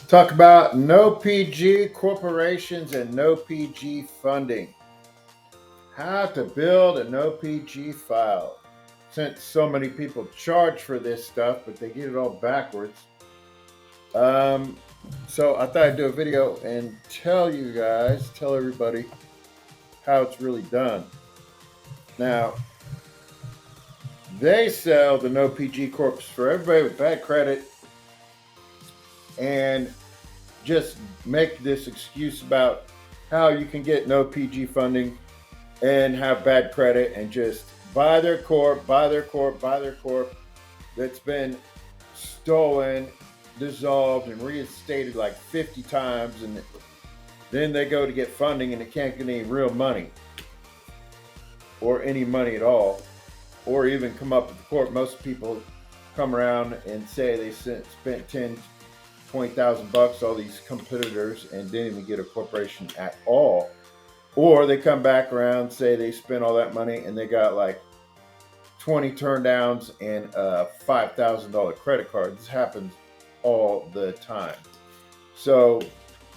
Talk about NOPG corporations and NOPG funding. How to build an NOPG file. Since so many people charge for this stuff, but they get it all backwards. Um, so I thought I'd do a video and tell everybody how it's really done. Now, they sell the NOPG corps for everybody with bad credit and just make this excuse about how you can get NOPG funding and have bad credit and just buy their corp, that's been stolen, dissolved, and reinstated like 50 times. And then they go to get funding and they can't get any real money or any money at all, or even come up with the corp. Most people come around and say they spent 10, 20,000 bucks, all these competitors, and didn't even get a corporation at all. Or they come back around, say they spent all that money and they got like 20 turndowns and a $5,000 credit card. This happens all the time. So,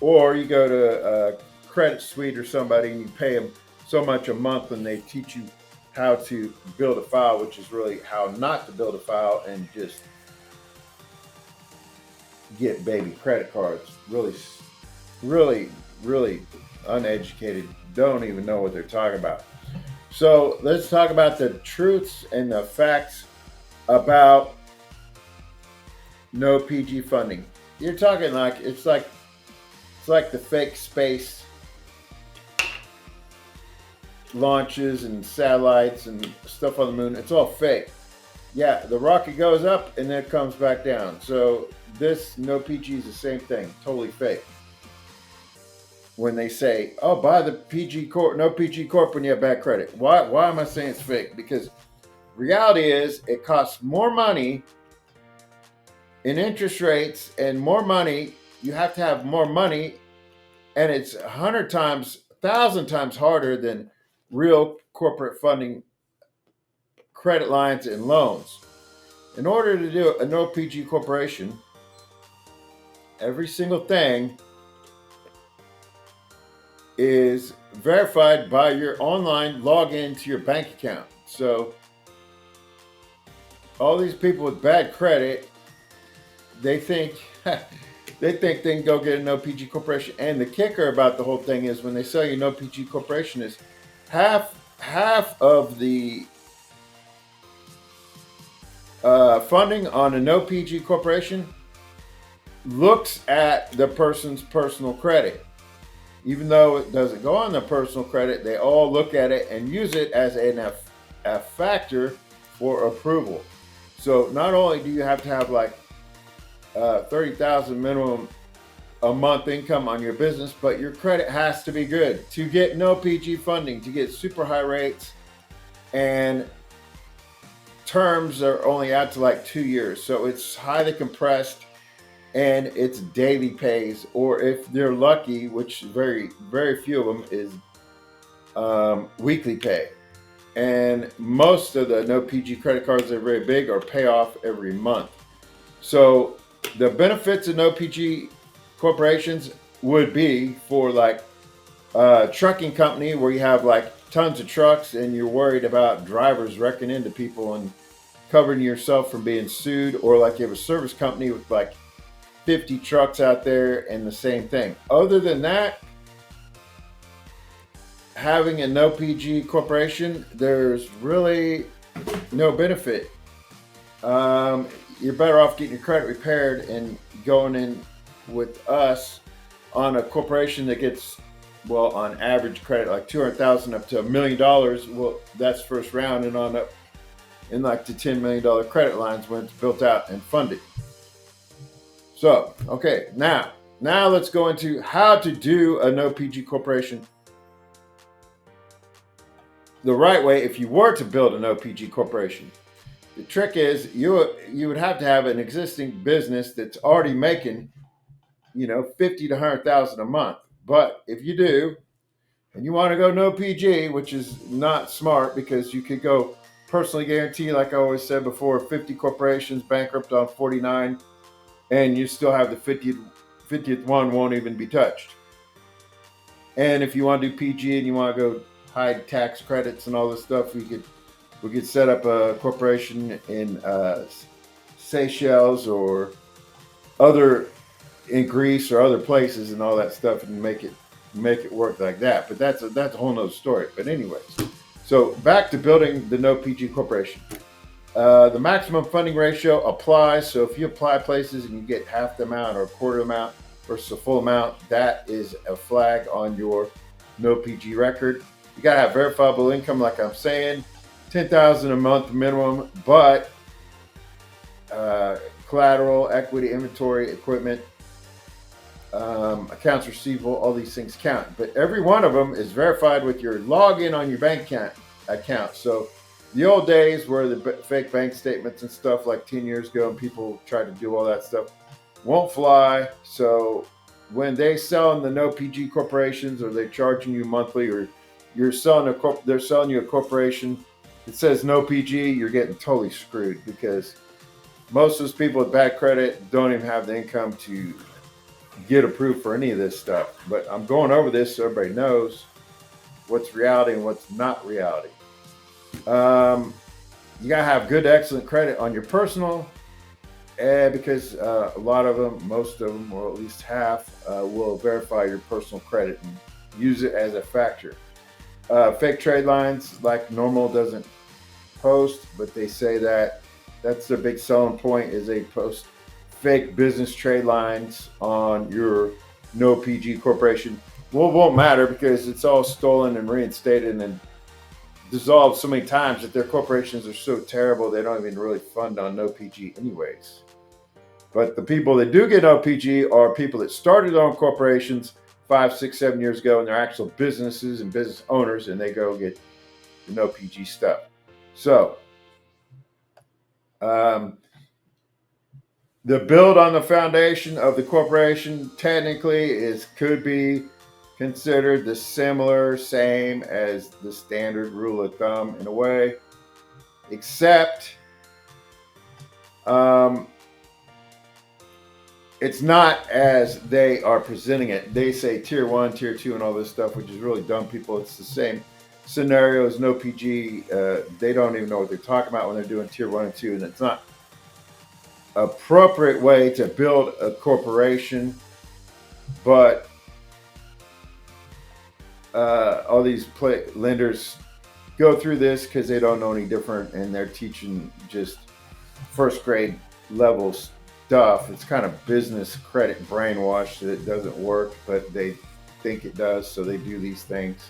or you go to a credit suite or somebody and you pay them so much a month and they teach you how to build a file, which is really how not to build a file and just get baby credit cards. Really uneducated, don't even know what they're talking about. So let's talk about the truths and the facts about no PG funding. You're talking like it's like the fake space launches and satellites and stuff on the moon. It's all fake. Yeah, the rocket goes up and then it comes back down. So this no PG is the same thing, totally fake. When they say, "Oh, buy the PG Corp, no PG Corp when you have bad credit." Why am I saying it's fake? Because reality is it costs more money in interest rates and more money. You have to have more money, and it's 100 times, 1,000 times harder than real corporate funding, credit lines, and loans. In order to do a no PG corporation, every single thing is verified by your online login to your bank account. So all these people with bad credit, they think they can go get a no PG corporation. And the kicker about the whole thing is when they sell you no PG corporation is half of the funding on a no PG corporation looks at the person's personal credit. Even though it doesn't go on the personal credit, they all look at it and use it as a factor for approval. So not only do you have to have like 30,000 minimum a month income on your business, but your credit has to be good to get no PG funding, to get super high rates, and terms are only out to like 2 years. So it's highly compressed. And it's daily pays, or if they're lucky, which very few of them, is weekly pay. And most of the no PG credit cards that are very big are pay off every month. So the benefits of no PG corporations would be for like a trucking company where you have like tons of trucks and you're worried about drivers wrecking into people and covering yourself from being sued, or like you have a service company with like 50 trucks out there and the same thing. Other than that, having a no PG corporation, there's really no benefit. You're better off getting your credit repaired and going in with us on a corporation that gets, well, on average credit like 200,000 up to $1 million. Well, that's first round, and on up in like the $10 million credit lines when it's built out and funded. So, okay, now let's go into how to do a no PG corporation the right way if you were to build a no PG corporation. The trick is you would have to have an existing business that's already making, 50 to 100,000 a month. But if you do, and you want to go no PG, which is not smart because you could go personally guarantee, like I always said before, 50 corporations bankrupt on 49. And you still have the 50th one won't even be touched. And if you want to do PG and you want to go hide tax credits and all this stuff, we could set up a corporation in Seychelles or other in Greece or other places and all that stuff, and make it work like that. But that's a whole nother story. But anyways, so back to building the NOPG corporation. The maximum funding ratio applies. So if you apply places and you get half the amount or a quarter amount versus a full amount, that is a flag on your NOPG record. You gotta have verifiable income, like I'm saying, $10,000 a month minimum, but collateral, equity, inventory, equipment, accounts receivable, all these things count. But every one of them is verified with your login on your bank account. So the old days where the fake bank statements and stuff like 10 years ago and people tried to do all that stuff won't fly. So when they sell in the NOPG corporations, or they're charging you monthly, or they're selling you a corporation that says NOPG, you're getting totally screwed, because most of those people with bad credit don't even have the income to get approved for any of this stuff. But I'm going over this so everybody knows what's reality and what's not reality. You gotta have good, excellent credit on your personal, because a lot of them, most of them, or at least half, will verify your personal credit and use it as a factor. Fake trade lines, like normal, doesn't post, but they say that's their big selling point, is they post fake business trade lines on your NOPG corporation. Well, it won't matter, because it's all stolen and reinstated and dissolved so many times that their corporations are so terrible they don't even really fund on NOPG anyways. But the people that do get NOPG are people that started their own corporations 5, 6, 7 years ago, and they're actual businesses and business owners, and they go get the NOPG stuff. So the build on the foundation of the corporation technically could be considered the same as the standard rule of thumb in a way, except it's not as they are presenting it. They say tier 1, tier 2, and all this stuff, which is really dumb, people. It's the same scenario as NOPG. They don't even know what they're talking about when they're doing tier 1 and 2, and it's not appropriate way to build a corporation. But all these lenders go through this because they don't know any different, and they're teaching just first grade level stuff. It's kind of business credit brainwash that it doesn't work, but they think it does, so they do these things.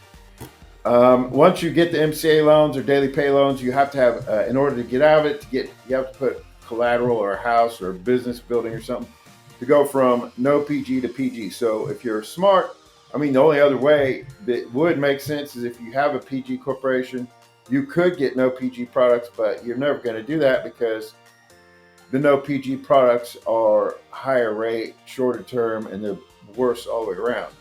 Once you get the MCA loans or daily pay loans, you have to have, in order to get out of it, you have to put collateral or a house or a business building or something to go from no PG to PG. So if you're smart, I mean, the only other way that would make sense is if you have a PG corporation, you could get no PG products, but you're never going to do that because the no PG products are higher rate, shorter term, and they're worse all the way around.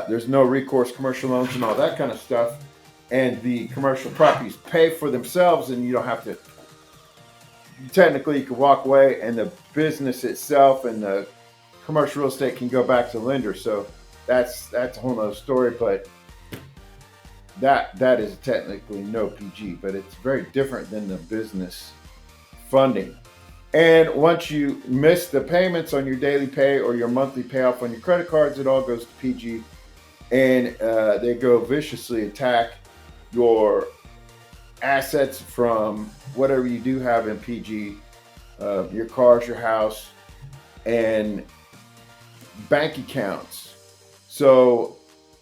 There's no recourse commercial loans and all that kind of stuff. And the commercial properties pay for themselves, and you don't have to. Technically, you can walk away, and the business itself and the commercial real estate can go back to the lender. So that's a whole nother story. But that is technically no PG, but it's very different than the business funding. And once you miss the payments on your daily pay or your monthly payoff on your credit cards, it all goes to PG, and they go viciously attack your assets from whatever you do have in PG, your cars, your house, and bank accounts. So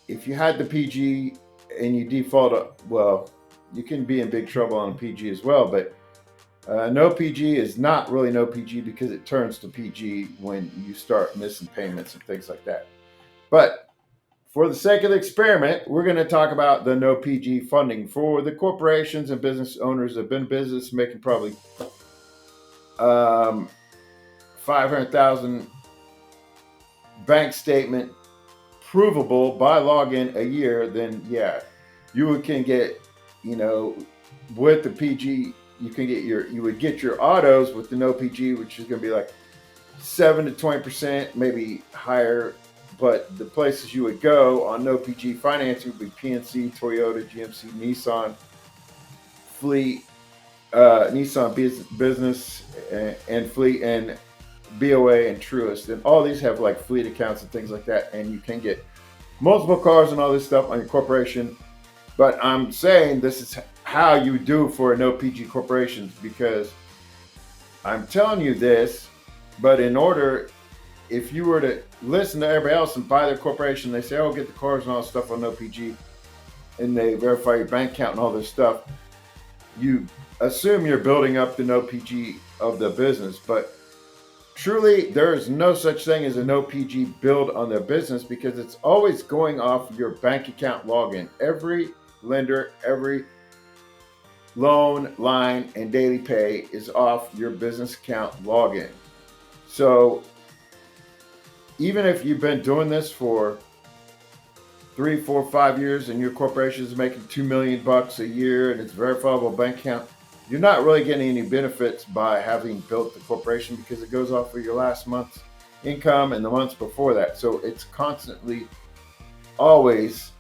if you had the PG and you default, well, you can be in big trouble on a PG as well, but no PG is not really no PG because it turns to PG when you start missing payments and things like that. But for the sake of the experiment, we're going to talk about the no PG funding for the corporations and business owners that have been in business making probably $500,000 bank statement provable by login a year. Then yeah, you can get, with the PG. You would get your autos with the no PG, which is going to be like 7 to 20%, maybe higher. But the places you would go on NOPG financing would be PNC, Toyota, GMC, Nissan, Fleet, Nissan Business, and Fleet, and BOA and Truist. And all these have like fleet accounts and things like that. And you can get multiple cars and all this stuff on your corporation. But I'm saying this is how you do for no PG corporations, because I'm telling you this, but in order, if you were to listen to everybody else and buy their corporation, they say, oh, get the cars and all this stuff on no PG, and they verify your bank account and all this stuff, you assume you're building up the no PG of the business. But truly, there is no such thing as a no PG build on their business, because it's always going off your bank account login. Every lender, every loan, line, and daily pay is off your business account login. So even if you've been doing this for 3, 4, 5 years and your corporation is making $2 million a year and it's a verifiable bank account, you're not really getting any benefits by having built the corporation, because it goes off of your last month's income and the months before that. So it's constantly, always,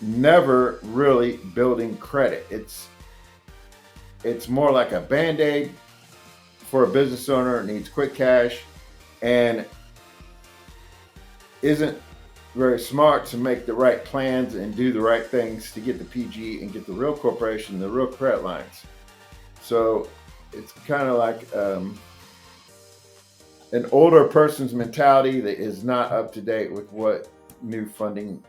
never really building credit. It's more like a Band-Aid for a business owner that needs quick cash and isn't very smart to make the right plans and do the right things to get the PG and get the real corporation, the real credit lines. So it's kind of like an older person's mentality that is not up to date with what new funding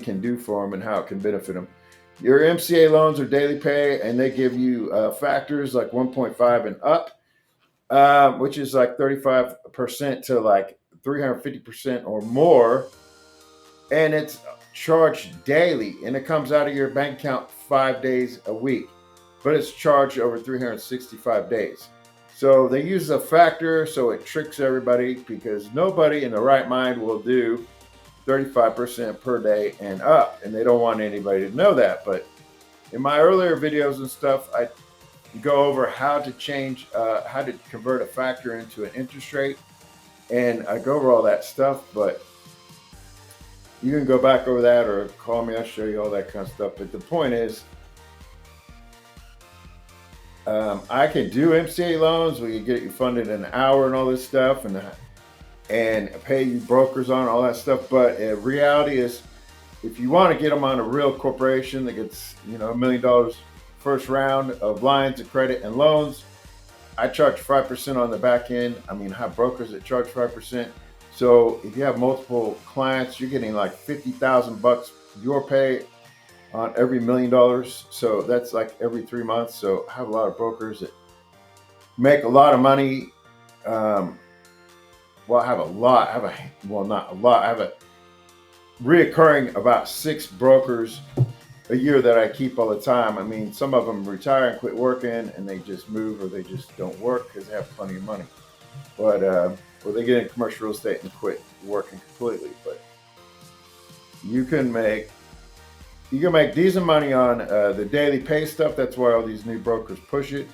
can do for them and how it can benefit them. Your MCA loans are daily pay, and they give you factors like 1.5 and up, which is like 35% to like 350% or more. And it's charged daily, and it comes out of your bank account 5 days a week, but it's charged over 365 days. So they use a factor so it tricks everybody, because nobody in the right mind will do 35% per day and up, and they don't want anybody to know that. But in my earlier videos and stuff, I go over how to convert a factor into an interest rate, and I go over all that stuff. But you can go back over that or call me, I'll show you all that kind of stuff. But the point is, I can do MCA loans. We can get you funded in an hour and all this stuff, and pay you brokers on all that stuff. But reality is, if you want to get them on a real corporation that gets $1 million first round of lines of credit and loans, I charge 5% on the back end. I have brokers that charge 5%. So if you have multiple clients, you're getting like $50,000 your pay on every $1 million. So that's like every 3 months. So I have a lot of brokers that make a lot of money. Well, I have a lot. Not a lot. I have a reoccurring about 6 brokers a year that I keep all the time. Some of them retire and quit working, and they just move, or they just don't work because they have plenty of money. But or they get in commercial real estate and quit working completely. But you can make decent money on the daily pay stuff. That's why all these new brokers push it.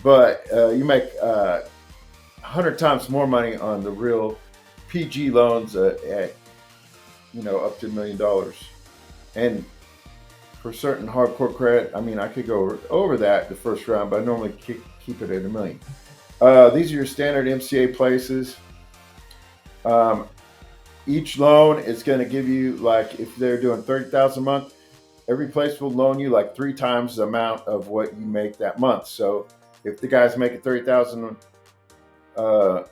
But you make 100 times more money on the real PG loans at up to $1 million. And for certain hardcore credit, I could go over that the first round, but I normally keep it at $1 million. These are your standard MCA places. Each loan is going to give you, like, if they're doing $30,000 a month, every place will loan you like 3 times the amount of what you make that month. So if the guy's making $30,000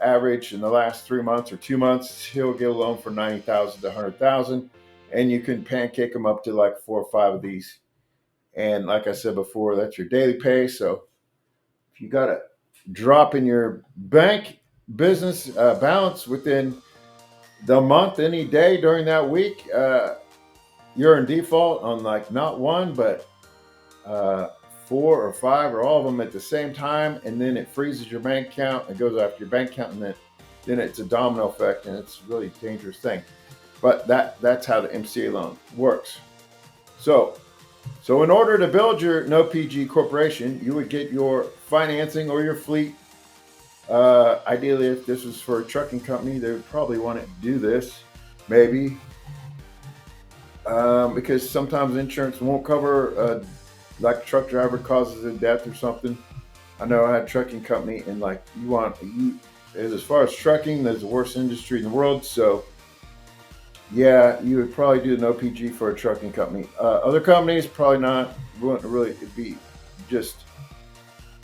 average in the last 3 months or 2 months, he'll get a loan for $90,000 to $100,000, and you can pancake them up to like 4 or 5 of these. And like I said before, that's your daily pay. So if you got a drop in your bank business balance within the month, any day during that week, you're in default on like not one, but 4 or 5 or all of them at the same time, and then it freezes your bank account and goes after your bank account, and then it's a domino effect, and it's a really dangerous thing. But that's how the MCA loan works. So in order to build your no PG corporation, you would get your financing or your fleet. Ideally, if this was for a trucking company, they would probably want to do this, maybe, because sometimes insurance won't cover, like a truck driver causes a death or something. I know I had a trucking company, and like as far as trucking, there's the worst industry in the world. So yeah, you would probably do an OPG for a trucking company. Other companies probably not. Wouldn't really. It'd be just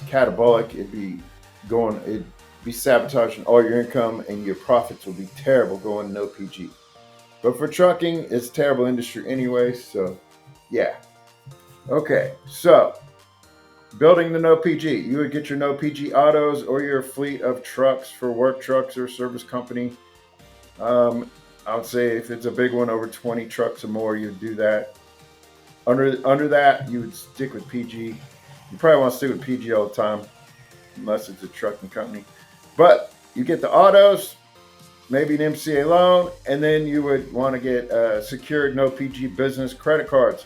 catabolic. It'd be sabotaging all your income, and your profits will be terrible going no PG. But for trucking, it's a terrible industry anyway. So yeah. Okay. So building the no PG, you would get your no PG autos or your fleet of trucks for work trucks or service company. I would say if it's a big one, over 20 trucks or more, you'd do that. Under that, you would stick with PG. You probably want to stick with PG all the time, unless it's a trucking company. But you get the autos, maybe an MCA loan, and then you would want to get secured no PG business credit cards.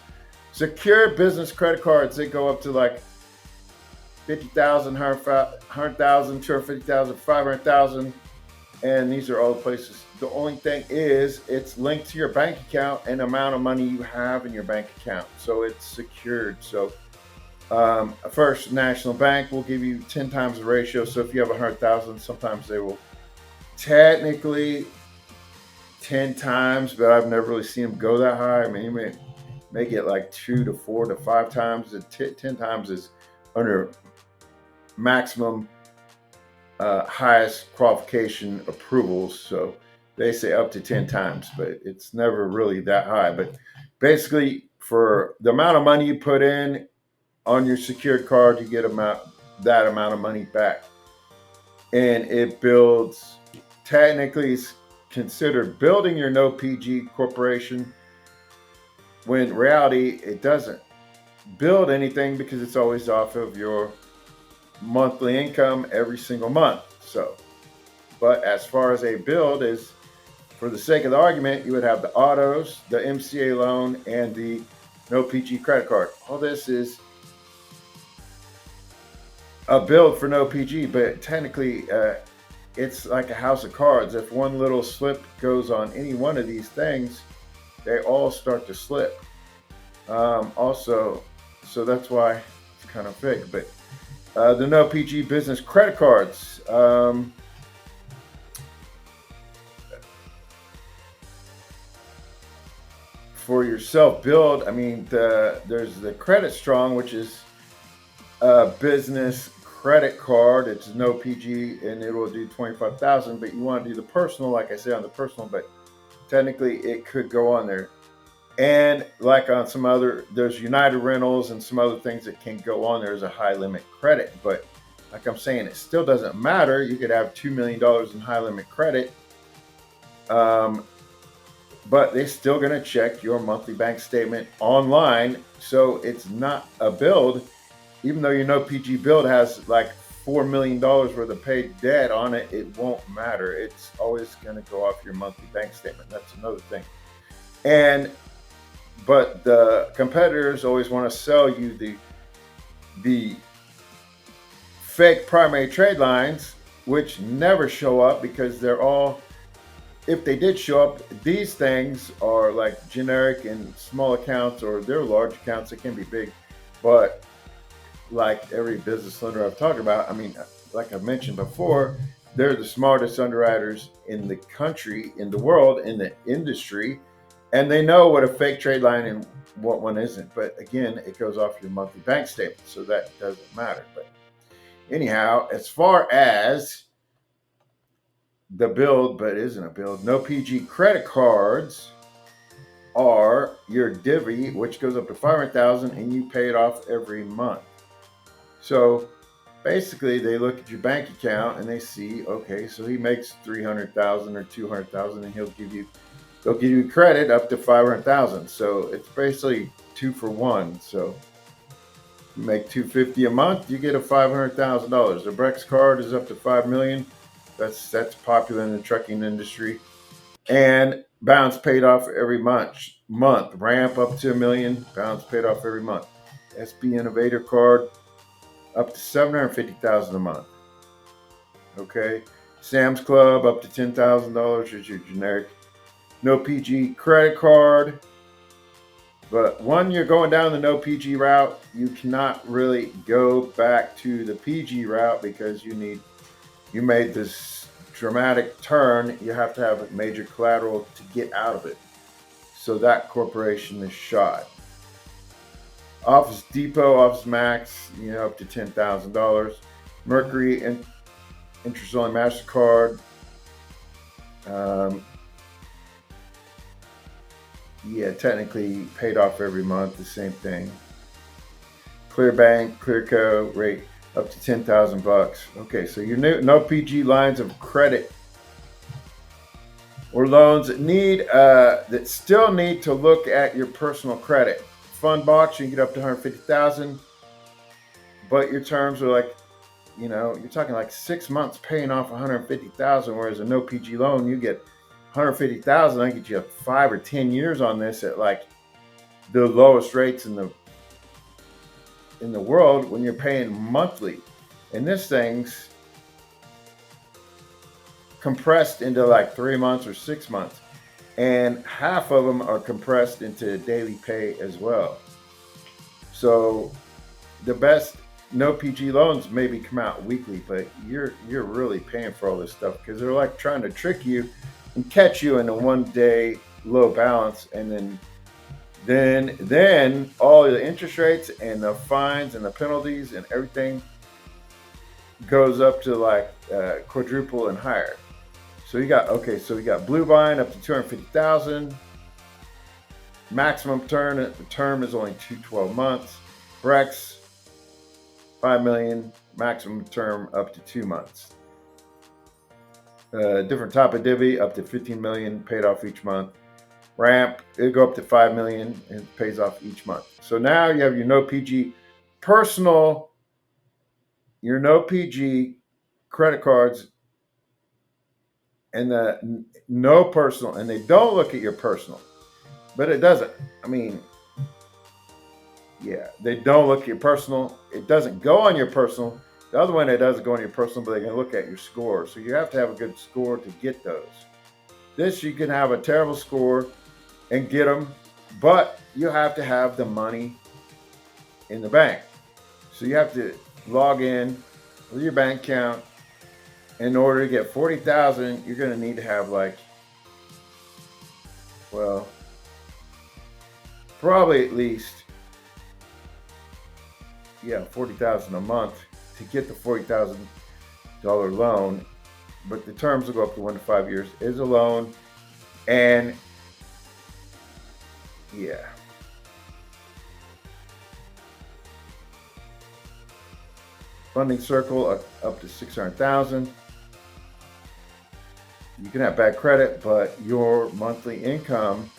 Secured business credit cards, they go up to like 50,000, 100,000, 250,000, 500,000, and these are all the places. The only thing is, it's linked to your bank account and amount of money you have in your bank account, so it's secured. So First National Bank will give you 10 times the ratio. So if you have 100,000, sometimes they will technically 10 times, but I've never really seen them go that high. I mean, you may get like 2 to 4 to 5 times. 10 times is under maximum highest qualification approvals. So they say up to 10 times, but it's never really that high. But basically, for the amount of money you put in on your secured card, you get that amount of money back. And it builds, technically, it's considered building your no PG corporation, when in reality, it doesn't build anything because it's always off of your monthly income every single month. So, but as far as a build is, for the sake of the argument, you would have the autos, the MCA loan, and the no PG credit card. All this is a build for no PG, but technically, it's like a house of cards. If one little slip goes on any one of these things, they all start to slip. Also, so that's why it's kind of fake. But the no PG business credit cards. For your self build, I mean, there's the Credit Strong, which is a business credit card. It's no PG, and it will do 25,000. But you want to do the personal, like I say on the personal, but technically it could go on there. And like on some other, there's United Rentals and some other things that can go on there as a high limit credit. But like I'm saying, it still doesn't matter. You could have $2 million in high limit credit. But they're still going to check your monthly bank statement online. So it's not a build, even though your no PG build has like $4 million worth of paid debt on it. It won't matter. It's always going to go off your monthly bank statement. That's another thing. But the competitors always want to sell you the fake primary trade lines, which never show up because they're all, if they did show up, these things are like generic and small accounts, or they're large accounts. They can be big, but like every business lender I've talked about, I mean, like I mentioned before, they're the smartest underwriters in the country, in the world, in the industry, and they know what a fake trade line and what one isn't. But again, it goes off your monthly bank statement, so that doesn't matter. But anyhow, as far as the build, but isn't a build, no PG credit cards are your divvy, which goes up to 500,000, and you pay it off every month. So basically, they look at your bank account and they see, okay, so he makes 300,000 or 200,000, and they'll give you credit up to 500,000. So it's basically 2 for 1. So you make $250 a month, you get a $500,000. The Brex card is up to 5 million. That's popular in the trucking industry. And balance paid off every month. Ramp up to $1 million, balance paid off every month. SB Innovator card, up to $750,000 a month. Okay, Sam's Club up to $10,000 is your generic NOPG credit card. But when you're going down the NOPG route, you cannot really go back to the PG route because you made this dramatic turn. You have to have major collateral to get out of it. So that corporation is shot. Office Depot, Office Max, up to $10,000. Mercury and interest only MasterCard. Technically paid off every month, the same thing. Clearbank, Clearco rate up to $10,000. Okay, so your no PG lines of credit or loans that still need to look at your personal credit. Fund box, you can get up to $150,000, but your terms are like, you're talking like 6 months paying off $150,000, whereas a no PG loan, you get $150,000. I get you 5 or 10 years on this at like the lowest rates in the world when you're paying monthly. And this thing's compressed into like 3 months or 6 months. And half of them are compressed into daily pay as well. So the best no PG loans maybe come out weekly, but you're really paying for all this stuff because they're like trying to trick you and catch you in a 1 day low balance, and then all the interest rates and the fines and the penalties and everything goes up to like quadruple and higher. So we got Blue Vine up to $250,000. Maximum term is only 12 months. Brex $5 million. Maximum term up to 2 months. Different type of divvy up to $15 million paid off each month. Ramp, it'll go up to $5 million and it pays off each month. So now you have your no PG personal, your no PG credit cards, and the no personal, and they don't look at your personal, but it doesn't. They don't look at your personal. It doesn't go on your personal. The other one that doesn't go on your personal, but they can look at your score. So you have to have a good score to get those. This, you can have a terrible score and get them, but you have to have the money in the bank. So you have to log in with your bank account. In order to get $40,000, you're going to need to have probably at least $40,000 a month to get the $40,000 loan. But the terms will go up to 1 to 5 years is a loan, and funding circle up to $600,000. You can have bad credit, but your monthly income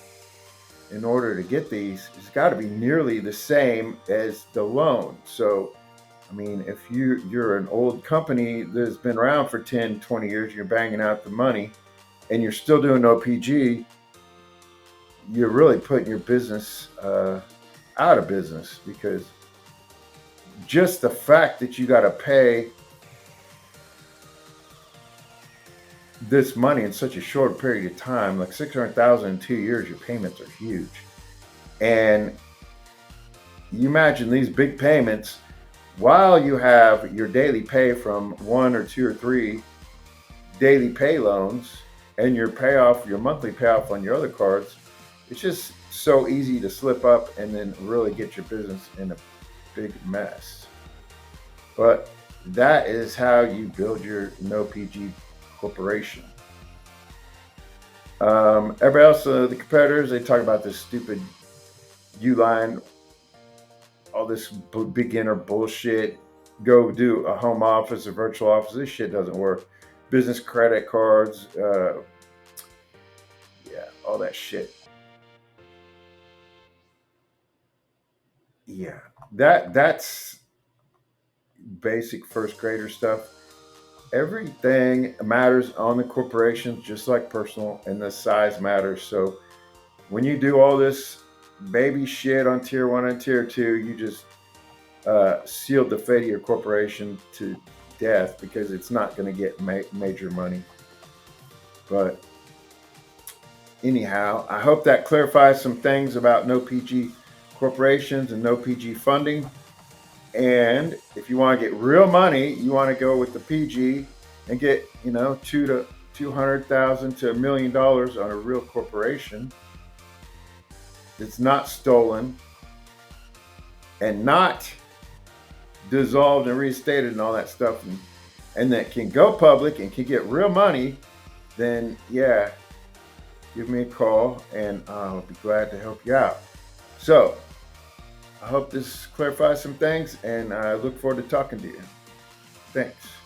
in order to get these has got to be nearly the same as the loan. So, if you're an old company that's been around for 10, 20 years, you're banging out the money, and you're still doing OPG, you're really putting your business out of business, because just the fact that you got to pay this money in such a short period of time, like $600,000 in 2 years, your payments are huge. And you imagine these big payments while you have your daily pay from 1 or 2 or 3 daily pay loans and your monthly payoff on your other cards. It's just so easy to slip up and then really get your business in a big mess. But that is how you build your no PG corporation. Everybody else, the competitors, they talk about this stupid Uline, all this beginner bullshit. Go do a home office, a virtual office. This shit doesn't work. Business credit cards, all that shit. Yeah, that's basic first grader stuff. Everything matters on the corporation, just like personal, and the size matters. So when you do all this baby shit on tier 1 and tier 2, you just sealed the fate of your corporation to death because it's not going to get major money. But anyhow, I hope that clarifies some things about no PG corporations and no PG funding. And if you want to get real money, you want to go with the PG and get, $200,000 to $1 million on a real corporation that's not stolen and not dissolved and restated and all that stuff, and that can go public and can get real money, then yeah, give me a call and I'll be glad to help you out. So I hope this clarifies some things, and I look forward to talking to you. Thanks.